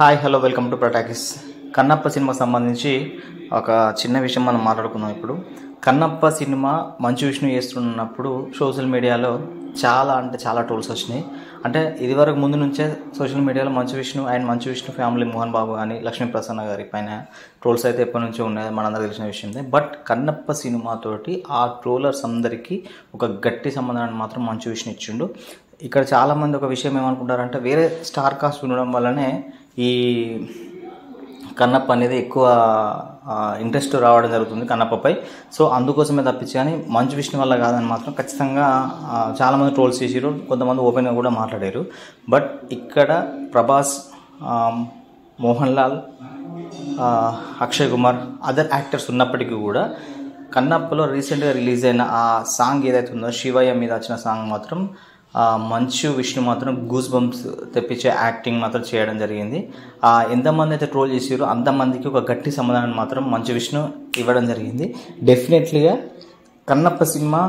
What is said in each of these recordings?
Hi hello welcome to ప్రటాకిస్. కన్నప్ప సినిమాకి సంబంధించి ఒక చిన్న విషయం మనం మాట్లాడుకుందాం. ఇప్పుడు కన్నప్ప సినిమా మంచు విష్ణు చేస్తున్నప్పుడు సోషల్ మీడియాలో చాలా ట్రోల్స్ వచ్చినాయి. అంటే ఇదివరకు ముందు నుంచే సోషల్ మీడియాలో మంచు విష్ణు ఫ్యామిలీ మోహన్ బాబు కానీ లక్ష్మీ ప్రసన్న గారి పైన ట్రోల్స్ అయితే ఎప్పటి నుంచో ఉన్నాయి, మనందరికీ తెలిసిన విషయమే. బట్ కన్నప్ప సినిమాతోటి ఆ ట్రోలర్స్ అందరికీ ఒక గట్టి సంబంధాన్ని మాత్రం మంచు విష్ణు ఇచ్చిండు. ఇక్కడ చాలామంది ఒక విషయం ఏమనుకుంటారంటే వేరే స్టార్ కాస్ట్ ఉండడం వల్లనే ఈ కన్నప్ప అనేది ఎక్కువ ఇంట్రెస్ట్ రావడం జరుగుతుంది కన్నప్పపై. సో అందుకోసమే తప్పించి కానీ మంచు విష్ణు వల్ల కాదని మాత్రం ఖచ్చితంగా చాలామంది ట్రోల్స్ చేసారు, కొంతమంది ఓపెన్గా కూడా మాట్లాడారు. బట్ ఇక్కడ ప్రభాస్, మోహన్ లాల్, అక్షయ్ కుమార్, అదర్ యాక్టర్స్ ఉన్నప్పటికీ కూడా కన్నప్పలో రీసెంట్గా రిలీజ్ అయిన ఆ సాంగ్ ఏదైతే ఉందో శివయ్య మీద వచ్చిన సాంగ్ మాత్రం మంచు విష్ణు మాత్రం గూస్ బంప్స్ తెప్పించే యాక్టింగ్ మాత్రం చేయడం జరిగింది. ఎంతమంది అయితే ట్రోల్ చేసారో అంతమందికి ఒక గట్టి సమాధానం మాత్రం మంచు విష్ణు ఇవ్వడం జరిగింది. డెఫినెట్లీగా కన్నప్ప సినిమా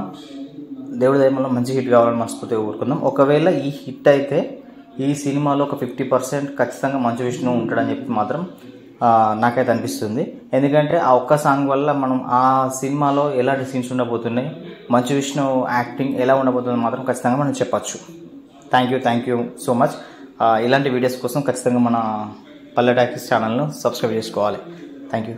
దేవుడి దయలో మంచి హిట్ కావాలని మనస్ఫూర్తిగా కోరుకుందాం. ఒకవేళ ఈ హిట్ అయితే ఈ సినిమాలో ఒక 50% ఖచ్చితంగా మంచు విష్ణు ఉంటాడని చెప్పి మాత్రం నాకైతే అనిపిస్తుంది. ఎందుకంటే ఆ ఒక్క సాంగ్ వల్ల మనం ఆ సినిమాలో ఎలాంటి సీన్స్ ఉండబోతున్నాయి, మంచు విష్ణు యాక్టింగ్ ఎలా ఉండబోతుంది మాత్రం ఖచ్చితంగా మనం చెప్పచ్చు. Thank you so much. ఇలాంటి వీడియోస్ కోసం ఖచ్చితంగా మన పల్లె టాకీస్ ఛానల్ను సబ్స్క్రైబ్ చేసుకోవాలి. Thank you.